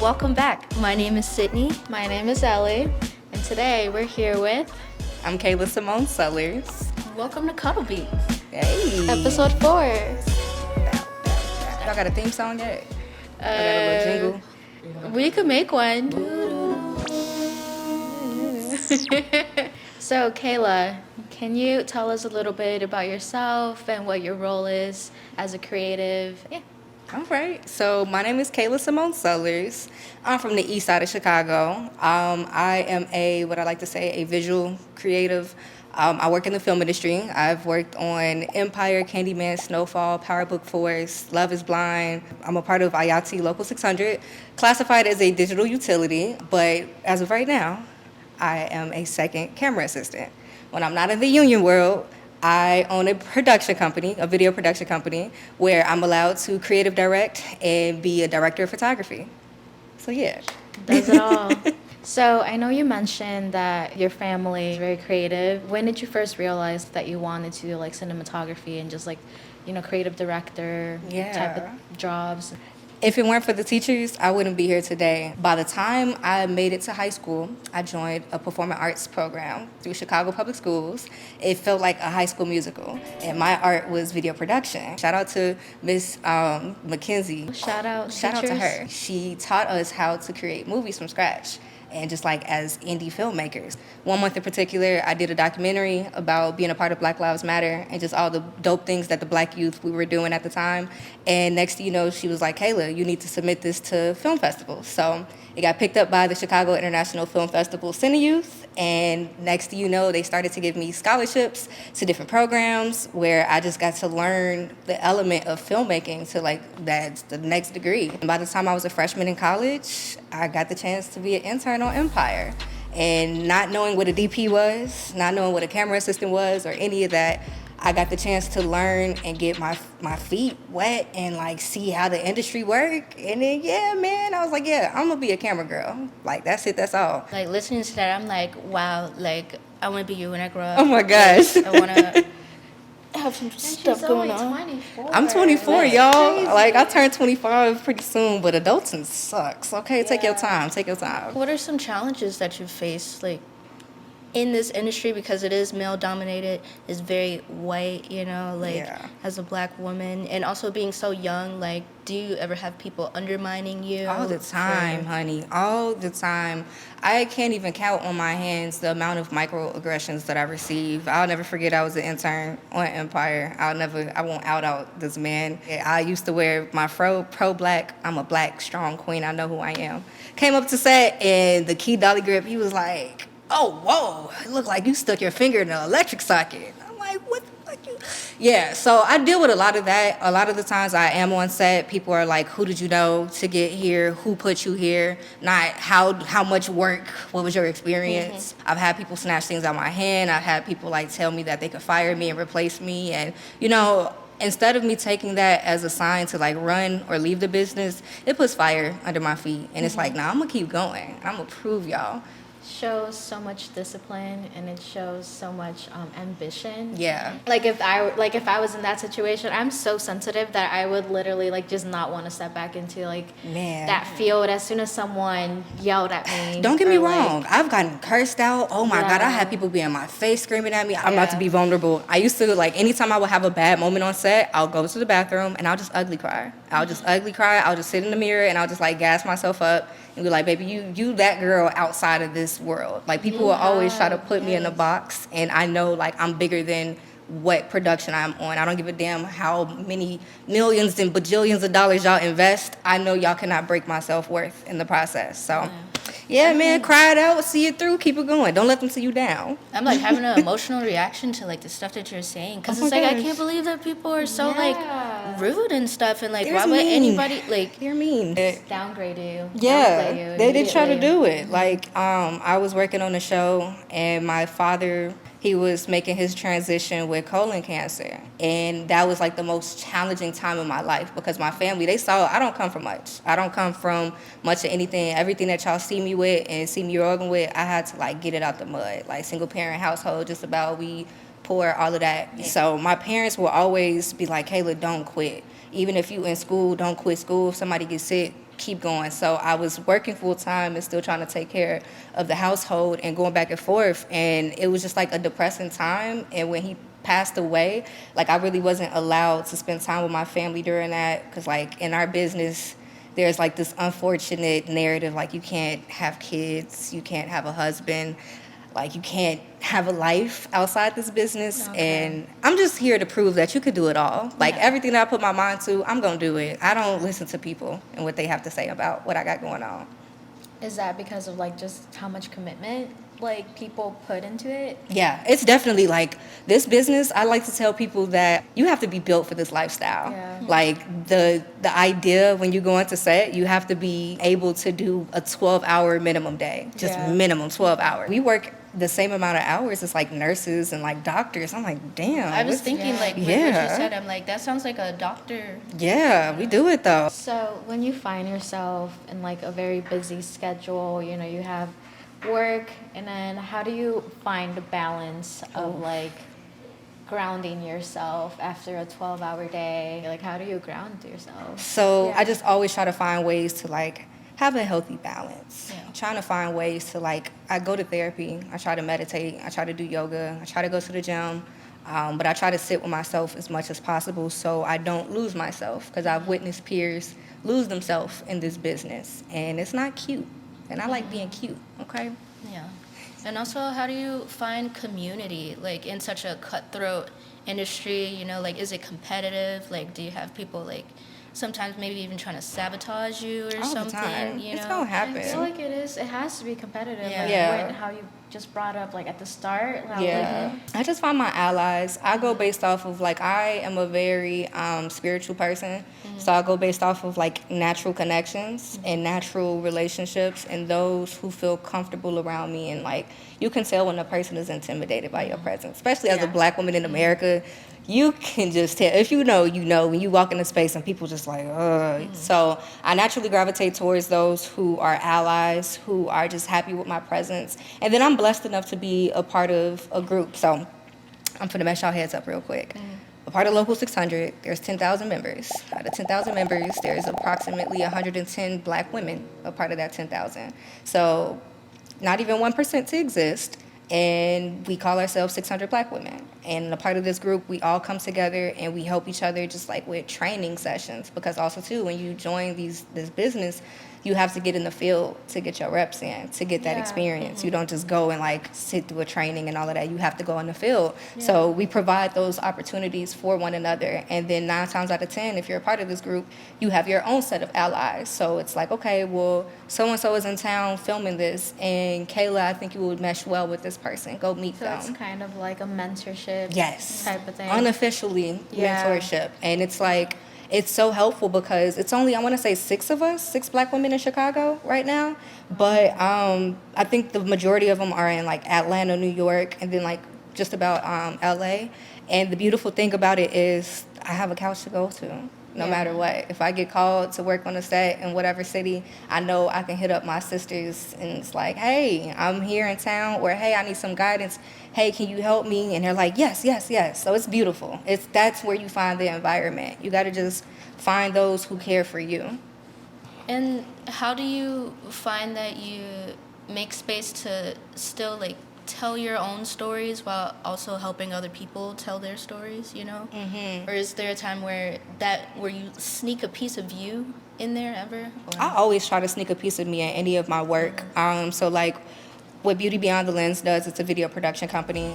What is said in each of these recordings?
Welcome back. My name is Sydney. My name is Ely. And today we're here with... I'm Kayla Sullers. Welcome to Cuddle Beat. Hey. Episode 4. Y'all got a theme song yet? I got a little jingle. We could make one. So, Kayla, can you tell us a little bit about yourself and what your role is as a creative? Yeah. All right. So my name is Kayla Sullers. I'm from the east side of Chicago. I am what I like to say, a visual creative. I work in the film industry. I've worked on Empire, Candyman, Snowfall, Power Book Force, Love is Blind. I'm a part of IATI Local 600, classified as a digital utility, but as of right now, I am a second camera assistant. When I'm not in the union world, I own a production company, a video production company, where I'm allowed to creative direct and be a director of photography. So yeah. Does it all. So I know you mentioned that your family is very creative. When did you first realize that you wanted to do like cinematography and just like, creative director type of jobs? If it weren't for the teachers, I wouldn't be here today. By the time I made it to high school, I joined a performing arts program through Chicago Public Schools. It felt like a high school musical, and my art was video production. Shout out to Miss Mackenzie. Shout out to her. She taught us how to create movies from scratch. And just like as indie filmmakers. 1 month in particular, I did a documentary about being a part of Black Lives Matter and just all the dope things that the Black youth we were doing at the time. And next thing you know, she was like, Kayla, you need to submit this to film festivals. So it got picked up by the Chicago International Film Festival Cine Youth. And next thing you know, they started to give me scholarships to different programs where I just got to learn the element of filmmaking to like that's the next degree. And by the time I was a freshman in college, I got the chance to be an intern on Empire. And not knowing what a DP was, not knowing what a camera assistant was or any of that, I got the chance to learn and get my feet wet and like see how the industry work. And then I was like, I'm gonna be a camera girl. Like that's it, that's all. Like listening to that, I'm like, wow, like I wanna be you when I grow up. Oh my gosh. Like, I wanna have some stuff going on. 24. I'm 24, y'all. Crazy. Like I turned 25 pretty soon, but adulting sucks. Okay, take your time. What are some challenges that you face, like in this industry, because it is male dominated, is very white, as a Black woman, and also being so young, like do you ever have people undermining you? All the time, honey, all the time. I can't even count on my hands the amount of microaggressions that I receive. I'll never forget I was an intern on Empire. I won't out this man. I used to wear my pro-Black, I'm a Black strong queen, I know who I am. Came up to set and the key dolly grip, he was like, oh, whoa, it looked like you stuck your finger in an electric socket. I'm like, what the fuck you? Yeah, so I deal with a lot of that. A lot of the times I am on set, people are like, who did you know to get here? Who put you here? Not how much work, what was your experience? I've had people snatch things out my hand. I've had people like tell me that they could fire me and replace me. And, instead of me taking that as a sign to like run or leave the business, it puts fire under my feet. And it's like, nah, I'm gonna keep going. I'm gonna prove y'all. Shows so much discipline and it shows so much ambition. Yeah. Like if I was in that situation, I'm so sensitive that I would literally like just not want to step back into that field as soon as someone yelled at me. Don't get me wrong. I've gotten cursed out. Oh my God, I had people be in my face screaming at me. I'm about to be vulnerable. I used to anytime I would have a bad moment on set, I'll go to the bathroom and I'll just ugly cry. I'll just sit in the mirror and I'll just like gas myself up and be like, baby, you that girl outside of this world. Like people will always try to put me in a box, and I know like I'm bigger than what production I'm on. I don't give a damn how many millions and bajillions of dollars y'all invest. I know y'all cannot break my self-worth in the process. So man, cry it out, see it through, keep it going. Don't let them see you down. I'm like having an emotional reaction to like the stuff that you're saying, because it's like I can't believe that people are so like rude and stuff, and like why would anybody like they're mean downgrade you? Yeah, they did try to do it. Like I was working on a show and my father, he was making his transition with colon cancer. And that was like the most challenging time in my life because my family, they saw I don't come from much. I don't come from much of anything. Everything that y'all see me with and see me rolling with, I had to like get it out the mud. Like single parent household, just about we poor, all of that. Yeah. So my parents will always be like, Kayla, don't quit. Even if you in school, don't quit school. If somebody gets sick, keep going. So I was working full time and still trying to take care of the household and going back and forth. And it was just like a depressing time. And when he passed away, like I really wasn't allowed to spend time with my family during that, because like in our business, there's like this unfortunate narrative, like you can't have kids, you can't have a husband, like you can't have a life outside this business. Okay. And I'm just here to prove that you could do it all. Like everything that I put my mind to, I'm gonna do it. I don't listen to people and what they have to say about what I got going on. Is that because of like just how much commitment like people put into it? Yeah, it's definitely like this business. I like to tell people that you have to be built for this lifestyle. Yeah. Like the idea when you go into set, you have to be able to do a 12-hour minimum day, just minimum 12 hours. We work the same amount of hours as like nurses and like doctors. I'm like, damn. I was thinking like what you said, I'm like, that sounds like a doctor. Yeah, we do it though. So when you find yourself in like a very busy schedule, you know, you have work, and then how do you find the balance of like grounding yourself after a 12-hour day? Like how do you ground yourself? So I just always try to find ways to like have a healthy balance. Yeah. Trying to find ways to like, I go to therapy, I try to meditate, I try to do yoga, I try to go to the gym, but I try to sit with myself as much as possible so I don't lose myself, because I've witnessed peers lose themselves in this business, and it's not cute. And I like being cute, okay? Yeah. And also, how do you find community, like, in such a cutthroat industry, you know, like, is it competitive? Like, do you have people, like, sometimes maybe even trying to sabotage you or All something, the time. you know? It's gonna happen. I feel like it has to be competitive. Yeah. Like Yeah. how you just brought up like at the start. How, Yeah, I just find my allies. I go based off of like, I am a very spiritual person, so I go based off of like natural connections and natural relationships, and those who feel comfortable around me. And like, you can tell when a person is intimidated by your presence, especially as a Black woman in America. You can just tell. If you know, when you walk into space and people just like, ugh. So I naturally gravitate towards those who are allies, who are just happy with my presence. And then I'm blessed enough to be a part of a group. So I'm finna mess y'all heads up real quick. A part of Local 600, there's 10,000 members. Out of 10,000 members, there's approximately 110 Black women a part of that 10,000. So not even 1% to exist. And we call ourselves 600 Black women. And a part of this group, we all come together and we help each other just like with training sessions. Because also too, when you join this business, you have to get in the field to get your reps in, to get that experience. You don't just go and like sit through a training and all of that. You have to go in the field. So we provide those opportunities for one another. And then 9 times out of 10, if you're a part of this group, you have your own set of allies. So it's like, okay, well, so-and-so is in town filming this, and Kayla, I think you would mesh well with this person. Go meet So them. it's kind of like a mentorship type of thing. Unofficially mentorship. And it's like, it's so helpful because it's only, I want to say 6 of us, 6 Black women in Chicago right now. But I think the majority of them are in like Atlanta, New York, and then like just about LA. And the beautiful thing about it is I have a couch to go to. No matter what. If I get called to work on a set in whatever city, I know I can hit up my sisters and it's like, hey, I'm here in town, or hey, I need some guidance. Hey, can you help me? And they're like, yes, yes, yes. So it's beautiful. That's where you find the environment. You got to just find those who care for you. And how do you find that you make space to still, like, tell your own stories while also helping other people tell their stories, you know? Or is there a time where you sneak a piece of you in there ever? Or? I always try to sneak a piece of me in any of my work. So like what Beauty Beyond the Lens does, it's a video production company.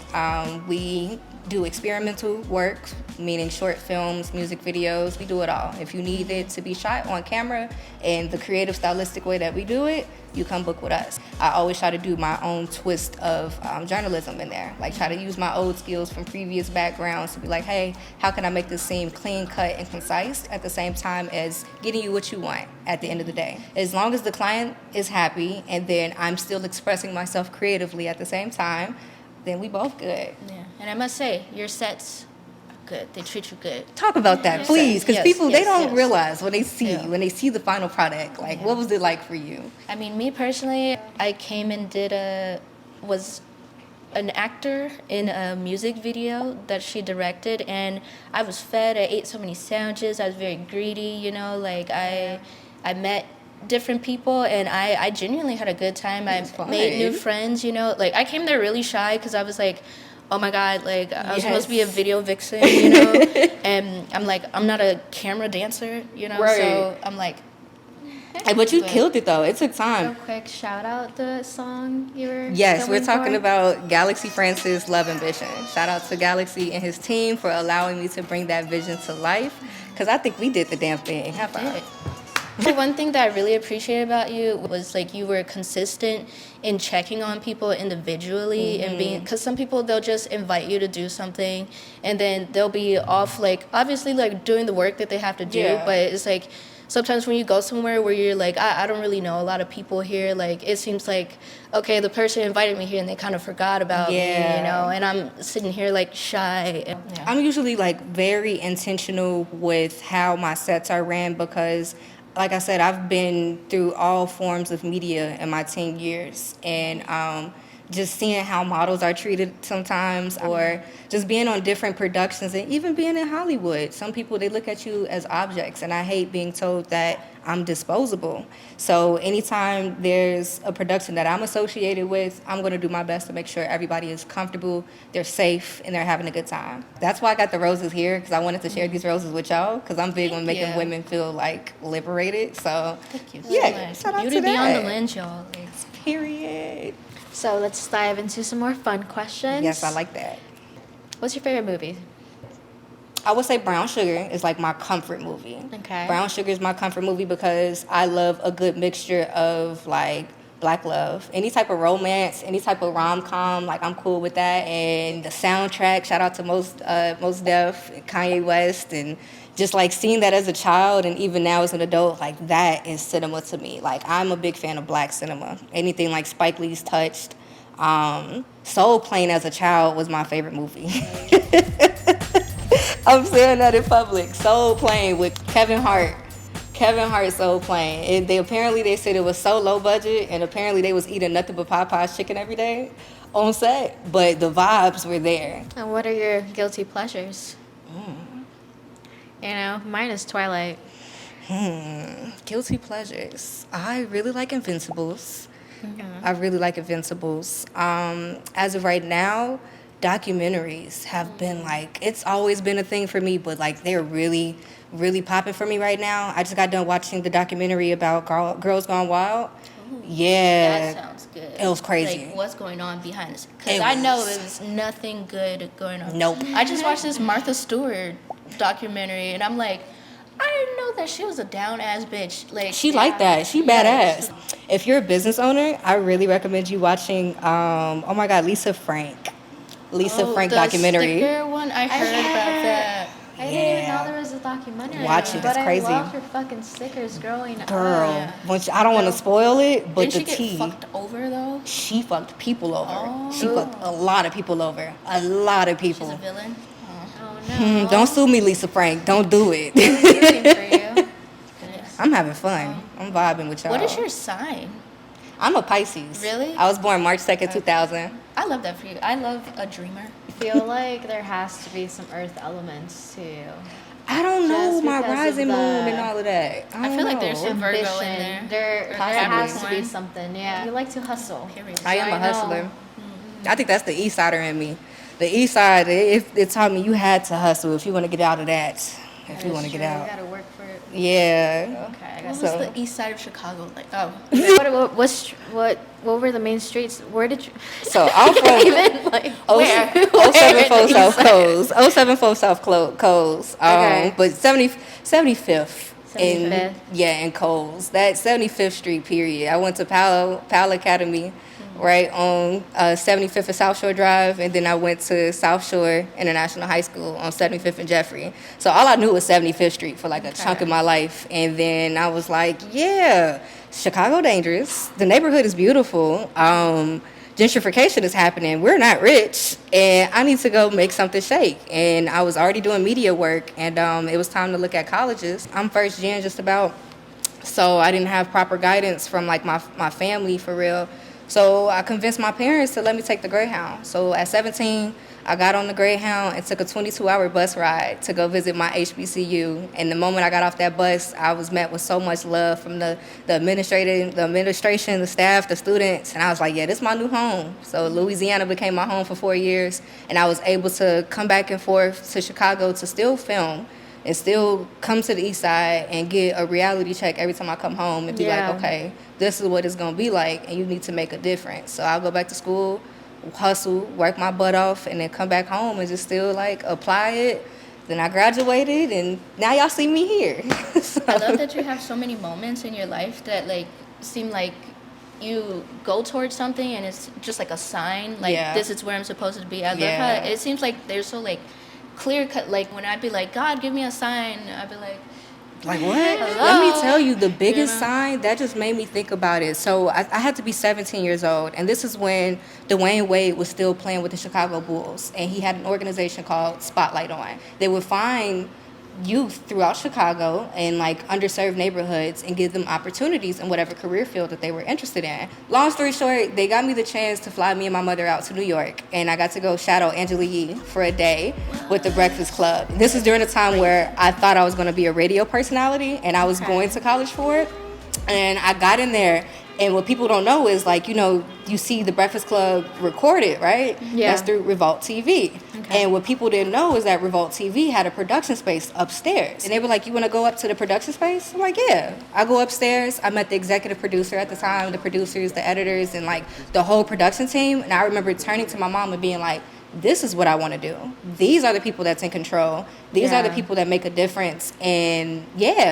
We do experimental work, meaning short films, music videos. We do it all. If you need it to be shot on camera in the creative, stylistic way that we do it, you come book with us. I always try to do my own twist of journalism in there. Like try to use my old skills from previous backgrounds to be like, hey, how can I make this seem clean cut and concise at the same time as getting you what you want at the end of the day. As long as the client is happy and then I'm still expressing myself creatively at the same time, then we both good. Yeah. And I must say, your sets are good. They treat you good. Talk about that, please, because people, they don't realize when they see Yeah. when they see the final product, like what was it like for you? I mean, me personally, I came and was an actor in a music video that she directed, and I was fed. I ate so many sandwiches. I was very greedy, you know. Like I met different people, and I genuinely had a good time. I made new friends, you know. Like, I came there really shy because I was like, oh my God, like, I was supposed to be a video vixen, you know. And I'm like, I'm not a camera dancer, you know. Right. So I'm like, but you killed it though. It took time. Real quick, shout out the song you were. Yes, we're talking for. about Galaxy Francis' Love and Vision. Shout out to Galaxy and his team for allowing me to bring that vision to life. Because I think we did the damn thing. High five. So one thing that I really appreciated about you was like you were consistent in checking on people individually and being, because some people, they'll just invite you to do something and then they'll be off, like obviously like doing the work that they have to do, but it's like sometimes when you go somewhere where you're like, I don't really know a lot of people here, like it seems like, okay, the person invited me here and they kind of forgot about me, you know, and I'm sitting here like shy. I'm usually like very intentional with how my sets are ran because, like I said, I've been through all forms of media in my 10 years, and just seeing how models are treated sometimes, or just being on different productions, and even being in Hollywood. Some people, they look at you as objects, and I hate being told that I'm disposable. So anytime there's a production that I'm associated with, I'm going to do my best to make sure everybody is comfortable, they're safe, and they're having a good time. That's why I got the roses here, because I wanted to share these roses with y'all, because I'm big on making women feel like liberated. So thank you. Yeah, shout out Beauty to that. beyond the lens, y'all. Period. So let's dive into some more fun questions. Yes, I like that. What's your favorite movie? I would say Brown Sugar is like my comfort movie. Okay. Brown Sugar is my comfort movie because I love a good mixture of like Black love. Any type of romance, any type of rom-com, like I'm cool with that. And the soundtrack, shout out to Mos Def, Kanye West, and just like seeing that as a child and even now as an adult, like that is cinema to me. Like I'm a big fan of Black cinema. Anything like Spike Lee's touched. Soul Plane as a child was my favorite movie. I'm saying that in public. Soul Plane with Kevin Hart. Kevin Hart Soul Plane. And they said it was so low budget, and apparently they was eating nothing but Popeye's chicken every day on set. But the vibes were there. And what are your guilty pleasures? You know, mine is Twilight. Guilty pleasures. I really like Invincibles. I really like Invincibles. As of right now, documentaries have been like, it's always been a thing for me, but like they're really, really popping for me right now. I just got done watching the documentary about Girls Gone Wild. Yeah. That sounds good. It was crazy. Like, what's going on behind this? Because I know it was nothing good going on. Nope. I just watched this Martha Stewart documentary, and I'm like, I didn't know that she was a down-ass bitch. Like She like that. She badass. If you're a business owner, I really recommend you watching, oh my God, Lisa Frank documentary. The sticker one, I heard about that. I didn't even know there was a documentary. Watch it, it's crazy. But I love her fucking stickers growing up. Girl, I don't want to spoil it, but Didn't the she tea. get fucked over, though? She fucked people over. Oh. She fucked a lot of people over. A lot of people. She's a villain? Oh, no. Don't sue me, Lisa Frank. Don't do it. I'm rooting for you. I'm having fun. I'm vibing with y'all. What is your sign? I'm a Pisces. Really? I was born March 2nd, 2000. I love that for you. I love a dreamer. I feel like there has to be some earth elements too. I don't know Just my because of rising the moon and all of that. I feel like there's know. some Virgo in Ambition. there. There Possibly. has to be something. Yeah, you like to hustle. Period. I am a I know. hustler. I think that's the East Sider in me. The East Side, it taught me you had to hustle if you want to get out of that. If you want to get You out. gotta work for it. Yeah. Okay, I What got was So- the east side of Chicago like? Oh. what were the main streets? Where did you? So I'm from Even like where? 074 South Coast. 074 South Coast. Okay. But 75th. 75th. In Coles. That 75th Street period. I went to Powell Academy, right on 75th and South Shore Drive, and then I went to South Shore International High School on 75th and Jeffrey. So all I knew was 75th Street for like a chunk of my life. And then I was like, yeah, Chicago dangerous. The neighborhood is beautiful. Gentrification is happening. We're not rich, and I need to go make something shake. And I was already doing media work, and it was time to look at colleges. I'm first gen just about, so I didn't have proper guidance from like my family for real. So I convinced my parents to let me take the Greyhound. So at 17, I got on the Greyhound and took a 22-hour bus ride to go visit my HBCU. And the moment I got off that bus, I was met with so much love from the administration, the staff, the students. And I was like, yeah, this is my new home. So Louisiana became my home for 4 years. And I was able to come back and forth to Chicago to still film and still come to the east side and get a reality check every time I come home and be like, okay, this is what it's going to be like, and you need to make a difference. So I'll go back to school, hustle, work my butt off, and then come back home and just still, like, apply it. Then I graduated, and now y'all see me here. So. I love that you have so many moments in your life that, like, seem like you go towards something and it's just like a sign, like, this is where I'm supposed to be. I love how it seems like they're so, like, clear cut. Like, when I'd be like, God, give me a sign, I'd be like what? Hello? Let me tell you, the biggest sign that just made me think about it. So I had to be 17 years old, and this is when Dwayne Wade was still playing with the Chicago Bulls, and he had an organization called Spotlight On. They would find youth throughout Chicago and, like, underserved neighborhoods and give them opportunities in whatever career field that they were interested in. Long story short, they got me the chance to fly me and my mother out to New York, and I got to go shadow Angela Yee for a day with the Breakfast Club. This is during a time where I thought I was going to be a radio personality, and I was going to college for it. And I got in there, and what people don't know is, like, you know, you see the Breakfast Club recorded, right? Yeah. That's through Revolt TV. Okay. And what people didn't know is that Revolt TV had a production space upstairs. And they were like, you want to go up to the production space? I'm like, yeah. I go upstairs. I met the executive producer at the time, the producers, the editors, and, like, the whole production team. And I remember turning to my mom and being like, this is what I want to do. These are the people that's in control. These are the people that make a difference. And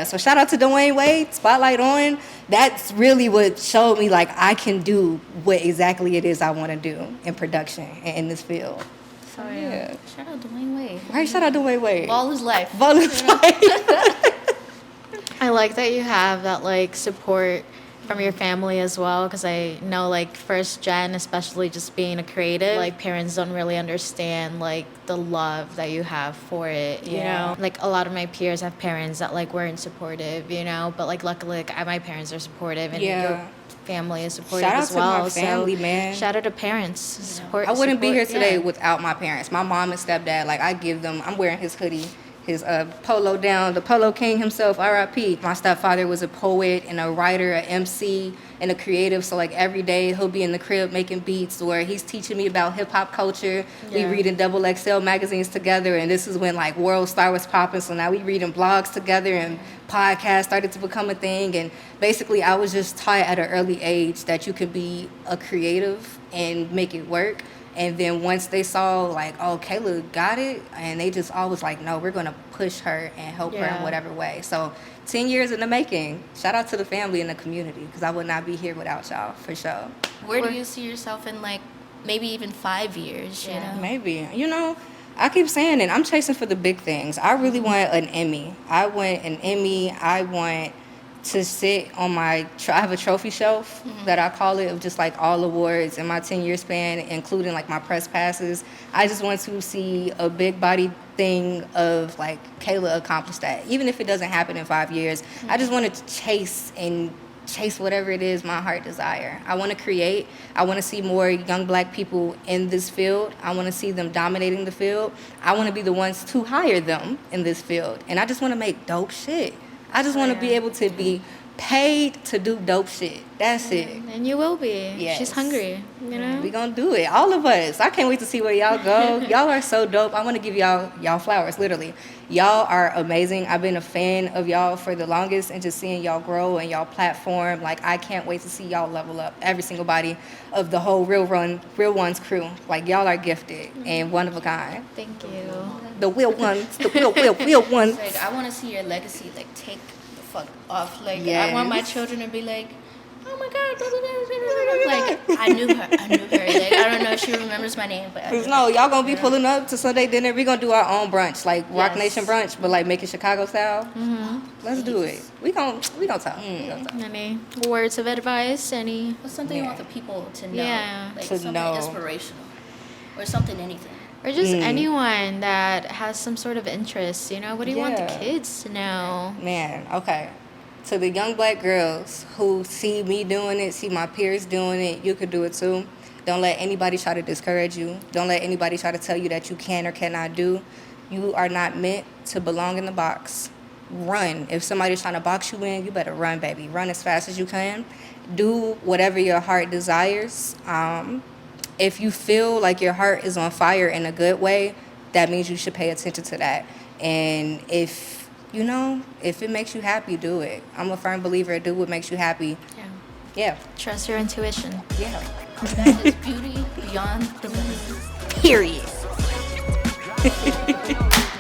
so shout out to Dwayne Wade, Spotlight On. That's really what showed me, like, I can do what exactly it is I want to do in production and in this field. So shout out Dwayne Wade. Right, shout out Dwayne Wade. Ball is life. Ball is life. I like that you have that, like, support from your family as well, because I know, like, first gen, especially just being a creative, like, parents don't really understand, like, the love that you have for it, you know? Like, a lot of my peers have parents that, like, weren't supportive, you know? But, like, luckily, like, my parents are supportive, and your family is supportive as well. Shout out to my family, man. Shout out to parents. Support. I wouldn't be here today without my parents. My mom and stepdad, like, I give them, I'm wearing his hoodie, his polo down, the Polo King himself, R.I.P. My stepfather was a poet and a writer, an MC, and a creative. So, like, every day he'll be in the crib making beats, or he's teaching me about hip-hop culture. We reading XXL magazines together, and this is when, like, World Star was popping. So now we reading blogs together, and podcasts started to become a thing. And basically I was just taught at an early age that you could be a creative and make it work. And then once they saw, like, oh, Kayla got it, and they just always like, no, we're going to push her and help her in whatever way. So 10 years in the making. Shout out to the family and the community, because I would not be here without y'all, for sure. Where do you see yourself in, like, maybe even 5 years, you know? Maybe. You know, I keep saying it. I'm chasing for the big things. I really want an Emmy. I want to sit on I have a trophy shelf that I call it, of just, like, all awards in my 10-year span, including, like, my press passes. I just want to see a big body thing of, like, Kayla accomplished that. Even if it doesn't happen in 5 years, I just want to chase whatever it is my heart desire. I want to create. I want to see more young black people in this field. I want to see them dominating the field. I want to be the ones to hire them in this field. And I just want to make dope shit. I just want to be able to be paid to do dope shit. That's it. And you will be. Yes. She's hungry, you know? We gonna do it. All of us. I can't wait to see where y'all go. Y'all are so dope. I want to give y'all flowers, literally. Y'all are amazing. I've been a fan of y'all for the longest, and just seeing y'all grow and y'all platform. Like, I can't wait to see y'all level up. Every single body of the whole Real Ones crew. Like, y'all are gifted and one of a kind. Thank you. The real ones. The real ones. Like, I want to see your legacy, like, take the fuck off. Like, I want my children to be like, oh my God, like, I knew her. Like, I don't know if she remembers my name, but no, y'all gonna be pulling up to Sunday dinner. We gonna do our own brunch, like Rock Nation brunch, but, like, make it Chicago style. Let's do it. We gonna talk. Any words of advice? What's something you want the people to know? Yeah. Like, To something know. inspirational, or something, anything. Or just anyone that has some sort of interest, you know? What do you want the kids to know? Man, okay. To the young black girls who see me doing it, see my peers doing it, you could do it too. Don't let anybody try to discourage you. Don't let anybody try to tell you that you can or cannot do. You are not meant to belong in the box. Run. If somebody's trying to box you in, you better run, baby. Run as fast as you can. Do whatever your heart desires. If you feel like your heart is on fire in a good way, that means you should pay attention to that. And if it makes you happy, do it. I'm a firm believer, do what makes you happy. Yeah. Trust your intuition. Yeah. That is beauty beyond the limits. Period.